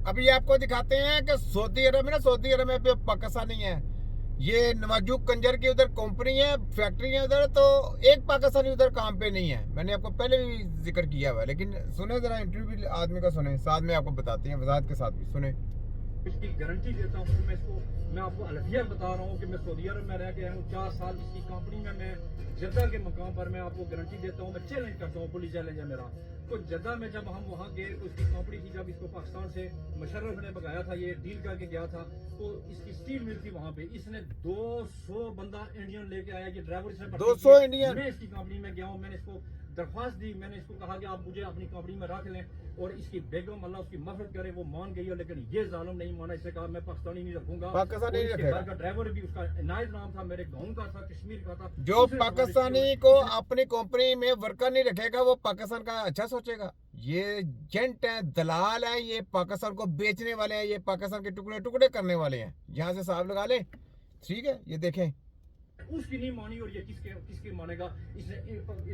अभी आपको दिखाते हैं कि सऊदी अरब में पाकिस्तानी है, ये नवाजुक कंजर की उधर कंपनी है, फैक्ट्री है उधर, तो एक पाकिस्तानी उधर काम पे नहीं है। मैंने आपको पहले भी जिक्र किया हुआ है, लेकिन सुने जरा इंटरव्यू आदमी का सुने, साथ में आपको बताते हैं वजाहत के साथ भी सुने। इसकी गारंटी देता हूँ। मैं आपको अलफियत बता रहा हूँ कि मैं सऊदी अरब में रह के आया हूँ 4 साल। इसकी कंपनी में मैं जद्दा के मकाम पर मैं आपको गारंटी देता हूँ, मैं चैलेंज करता हूँ, पुलिस चैलेंज है मेरा। तो जद्दा में जब हम वहाँ गए तो इसकी कंपनी थी, जब इसको पाकिस्तान से मुशर्रफ ने भगाया था, ये डील करके गया था, तो इसकी स्टील मिल थी वहाँ पे। इसने 200 बंदा इंडियन लेके आया, ये ड्राइवर इसने 200 इंडियन। मैं इसकी कंपनी में गया हूँ, मैंने इसको दरख्वास्त दी, मैंने इसको कहा कि आप मुझे अपनी कंपनी में रख लें, और इसकी बेगम अल्लाह उसकी मफरत करे वो मान गई है, लेकिन ये जालिम नहीं माना। इसने कहा मैं पाकिस्तानी नहीं रखूंगा। पाकिस्तानी नहीं रखेगा। का ड्राइवर भी उसका इनायत नाम था, मेरे गाँव का था, कश्मीर का था। जो पाकिस्तानी को अपनी कंपनी में वर्कर नहीं रखेगा वो पाकिस्तान का अच्छा सोचेगा। ये एजेंट है, दलाल है, ये पाकिस्तान को बेचने वाले हैं, ये पाकिस्तान के टुकड़े टुकड़े करने वाले हैं। यहाँ से साहब लगा ले, ठीक है। ये देखें, उसकी नहीं मानी, और ये किसके मानेगा। इसने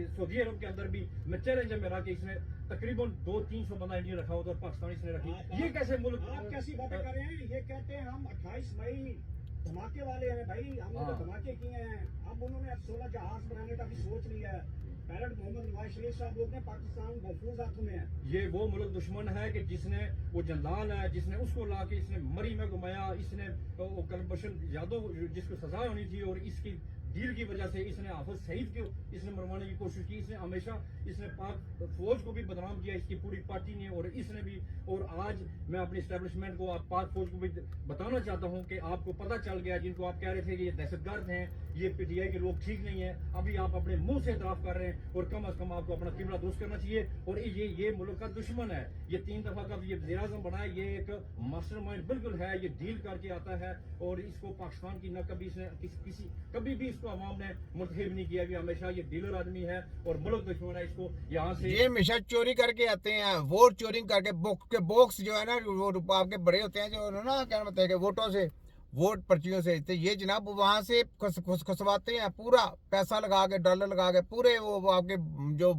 सऊदी अरब के अंदर भी मैं चैलेंज है मेरा कि इसने तकरीबन 200-300 बंदा इंडिया रखा होता और पाकिस्तानी इसने रखी। ये कैसे मुल्क, आप कैसी बातें कर रहे हैं। ये कहते हैं हम 28 मई धमाके वाले हैं भाई, हमने तो धमाके किए हैं। अब उन्होंने 16 जहाज बनाने का भी सोच लिया है। पैरट मोहम्मद नवाज शरीफ साहब बोलते हैं पाकिस्तान महफूज हाथों में है। ये वो मुल्क दुश्मन है कि जिसने वो जंदाल है, जिसने उसको ला के इसने मरी में घुमाया, इसने वो करबशन यादव जिसको सजा होनी थी, और इसकी डील की वजह से इसने हाफिज सईद को इसने मरवाने की कोशिश की। इसने हमेशा इसने पाक फौज को भी बदनाम किया, इसकी पूरी पार्टी ने, और इसने भी। और आज मैं अपनी एस्टेब्लिशमेंट को, आप पाक फौज को भी बताना चाहता हूं कि आपको पता चल गया, जिनको आप कह रहे थे कि ये दहशतगर्द हैं, ये पीटीआई के लोग ठीक नहीं है, अभी आप अपने मुंह से इतराफ कर रहे हैं, और कम अज कम आपको अपना किबला दुरुस्त करना चाहिए। और ये मुल्क का दुश्मन है, ये 3 दफा का ये वज़ीर आज़म बना है, ये एक मास्टरमाइंड बिल्कुल है, ये डील करके आता है, और इसको पाकिस्तान की न कभी इसने कभी भी इसको अवाम ने मुंतखब नहीं किया, कि हमेशा ये डीलर आदमी है और मुल्क दुश्मन है। इसको यहाँ से ये हमेशा चोरी करके आते हैं, वोट चोरी करके। बॉक्स जो है ना, वो आपके बड़े होते हैं, जो ना क्या बताया कि वोटों से, वोट पर्चियों से, तो ये जनाब वहां से खसवाते हैं, पूरा पैसा लगा के, डॉलर लगा के, पूरे वो आपके जो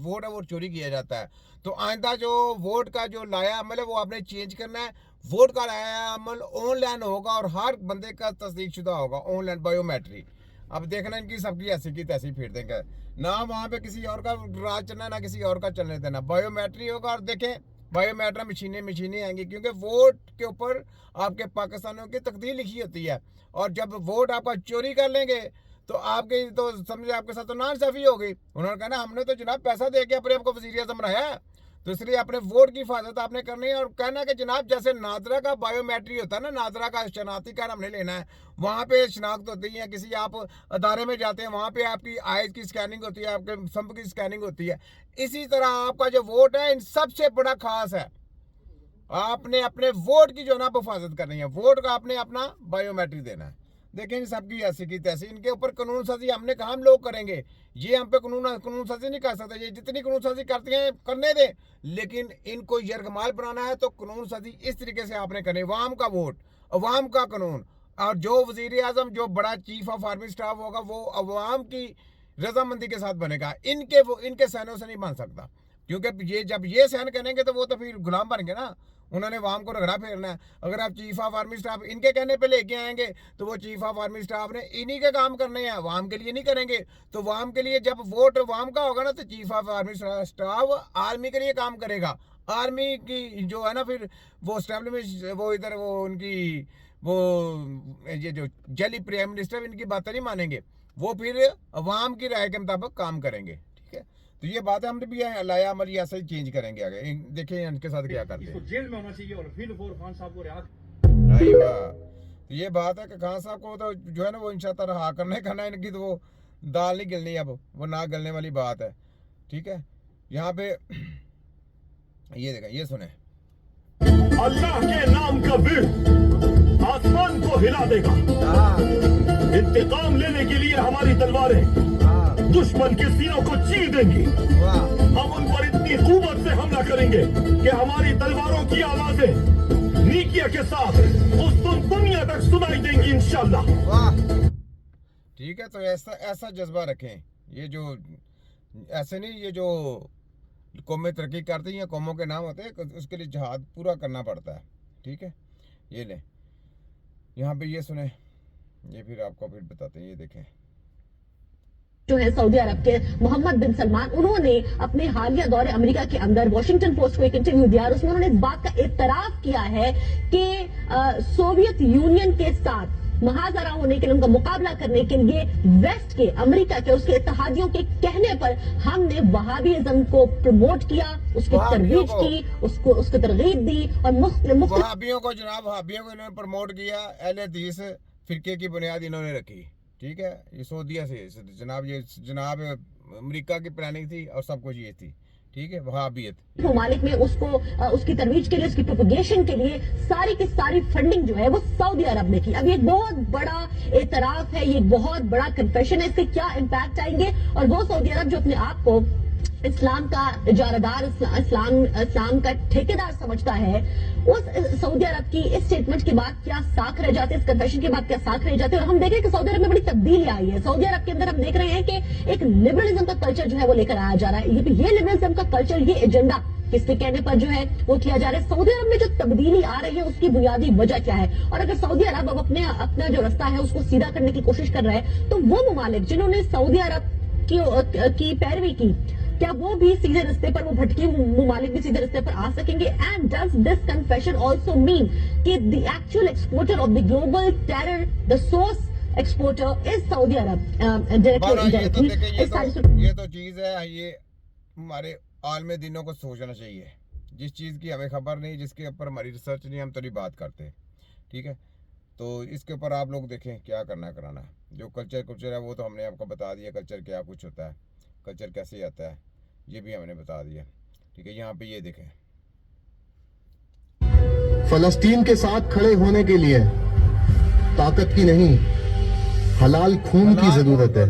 वोट है वो चोरी किया जाता है। तो आइंदा जो वोट का जो लाया अमल है वो आपने चेंज करना है। वोट का लाया अमल ऑनलाइन होगा, और हर बंदे का तस्दीक शुदा होगा, ऑनलाइन बायोमेट्रिक। अब देखना इनकी सबकी ऐसी की तैसी फिर देंगे ना, वहाँ पे किसी और का राज चलना, ना किसी और का चलने देना। बायोमेट्रिक होगा, और देखें बायोमेट्रिक मशीनें आएंगी, क्योंकि वोट के ऊपर आपके पाकिस्तानियों की तकदीर लिखी होती है। और जब वोट आपका चोरी कर लेंगे तो आपके तो समझे आपके साथ तो नाइंसाफी होगी। उन्होंने कहा ना, हमने तो जनाब पैसा दे के अपने आपको वज़ीर आज़म बनाया है, तो इसलिए अपने वोट की हिफाजत आपने करनी है। और कहना कि जनाब जैसे नादरा का बायोमेट्रिक होता है ना, नादरा का शनाख्ती कार्ड हमने लेना है, वहाँ पे शनाख्त होती है। किसी आप अदारे में जाते हैं, वहाँ पे आपकी आइज़ की स्कैनिंग होती है, आपके संप की स्कैनिंग होती है। इसी तरह आपका जो वोट है इन सबसे बड़ा खास है, आपने अपने वोट की जो ना हिफाजत करनी है, वोट का आपने अपना बायोमेट्रिक देना है। देखें सबकी ऐसी की तैसी, इनके ऊपर कानून साजी हमने कहा हम लोग करेंगे, ये हम पे कानून साजी नहीं कर सकते। ये जितनी कानून साजी करती हैं करने दें, लेकिन इनको यरगमाल बनाना है तो कानून साजी इस तरीके से आपने करनी। अवाम का वोट, अवाम का कानून, और जो वज़ीर आज़म, जो बड़ा चीफ ऑफ आर्मी स्टाफ होगा, वो अवाम की रजामंदी के साथ बनेगा। इनके सहनों से नहीं बन सकता, क्योंकि ये जब ये सहन करेंगे तो वो तो फिर गुलाम बन गए ना, उन्होंने वाम को रगड़ा फेरना है। अगर आप चीफ ऑफ आर्मी स्टाफ इनके कहने पे लेके आएंगे तो वो चीफ ऑफ आर्मी स्टाफ ने इन्हीं के काम करने हैं, वाम के लिए नहीं करेंगे। तो वाम के लिए जब वोट वाम का होगा ना, तो chief of army staff army के लिए काम करेगा। आर्मी की जो है ना, फिर वो स्टैब्लिश वो इधर वो उनकी वो ये जो जली प्राइम मिनिस्टर, इनकी बातें नहीं मानेंगे, वो फिर अवाम की राय के मुताबिक काम करेंगे। तो ये बात है, हमने भी लाया अमल ऐसा ही चेंज करेंगे आगे। देखें इनके साथ क्या करते हैं। जेल में होना चाहिए, और फिर खान साहब को रिहा। तो ये बात है कि खान साहब को तो जो है ना वो इंशाअल्लाह रहा करना, इनकी तो वो दाल नहीं गिलनी, अब वो ना गलने वाली बात है, ठीक है। यहाँ पे ये देखा, ये सुने, अल्लाह के नाम का वीर आसमान को हिला देगा। इंतकाम लेने के लिए हमारी तलवारें दुश्मन के सीनों को चीर देंगी। हम उन पर इतनी कुव्वत से हमला करेंगे कि हमारी तलवारों की आवाजें नीकिया के साथ उस दुनिया तक सुनाई देंगी इंशाअल्लाह। ठीक है, तो ऐसा जज्बा रखें। ये जो ऐसे नहीं, ये जो قومیں ترقی کرتی ہیں, قوموں کے نام ہوتے ہیں, اس کے لیے جہاد پورا کرنا پڑتا ہے. ٹھیک ہے, یہ لیں یہاں پہ یہ سنیں, یہ پھر آپ کو پھر بتاتے ہیں. یہ دیکھیں جو ہے سعودی عرب کے محمد بن سلمان, انہوں نے اپنے حالیہ دورے امریکہ کے اندر واشنگٹن پوسٹ کو ایک انٹرویو دیا اور اس میں انہوں نے اس بات کا اعتراف کیا ہے کہ سوویت یونین کے ساتھ محاذرہ ہونے کے لیے, ان کا مقابلہ کرنے کے لیے ویسٹ کے, امریکہ کے, اس کے اتحادیوں کے کہنے پر ہم نے وہابیزم کو پروموٹ کیا, اس کی ترویج کی, اس کو ترغیب دی اور مختلف وہابیوں کو, جناب وہابیوں کو انہوں نے پروموٹ کیا, اہل حدیث فرقے کی بنیاد انہوں نے رکھی. ٹھیک ہے, یہ سعودیہ سے جناب, یہ جناب امریکہ کی پلاننگ تھی اور سب کچھ یہ تھی. ٹھیک ہے, وہابیت ممالک میں اس کو, اس کی ترویج کے لیے, اس کی پروپیگیشن کے لیے ساری کی ساری فنڈنگ جو ہے وہ سعودی عرب نے کی. اب یہ بہت بڑا اعتراف ہے, یہ بہت بڑا کنفیشن ہے. اس کے کیا امپیکٹ آئیں گے؟ اور وہ سعودی عرب جو اپنے آپ کو اسلام کا اجارہ اسلام کا ٹھیکیدار سمجھتا ہے, اس سعودی عرب کی اس سٹیٹمنٹ کے بعد کیا ساکھ رہ جاتے, اس کنفیشن کے بعد کیا ساکھ رہ جاتے. اور ہم دیکھ رہے ہیں کہ سعودی عرب میں بڑی تبدیلی آئی ہے. سعودی عرب کے اندر ہم دیکھ رہے ہیں کہ ایک لبرلزم کا کلچر جو ہے وہ لے کر آیا جا رہا ہے. یہ لبرلزم کا کلچر, یہ ایجنڈا کس کے کہنے پر جو ہے وہ کیا جا رہا ہے. سعودی عرب میں جو تبدیلی آ رہی ہے اس کی بنیادی وجہ کیا ہے؟ اور اگر سعودی عرب اب اپنا جو رستہ ہے اس کو سیدھا کرنے کی کوشش کر رہا ہے, تو وہ ممالک جنہوں نے سعودی عرب کی پیروی کی, کیا وہ بھی سیدھے رستے پر, وہ بھٹکی ممالک بھی سیدھے رستے پر آ سکیں گے؟ And does this confession also mean کہ the actual exporter of the global terror, the source exporter is Saudi Arab directly? یہ تو چیز ہے, یہ ہمارے عالم دینوں کو سوچنا چاہیے. جس چیز کی ہمیں خبر نہیں, جس کے اوپر ہماری ریسرچ نہیں, ہم تو نہیں بات کرتے. ٹھیک ہے, تو اس کے اوپر آپ لوگ دیکھیں کیا کرنا ہے کرانا ہے. جو کلچر ہے وہ تو ہم نے آپ کو بتا دیا, کلچر کیا کچھ ہوتا ہے, کلچر کیسے آتا ہے, یہ بھی ہم نے بتا دیا. ٹھیک ہے, یہاں پہ یہ دیکھیں, فلسطین کے ساتھ کھڑے ہونے کے لیے طاقت کی نہیں, حلال خون کی ضرورت ہے.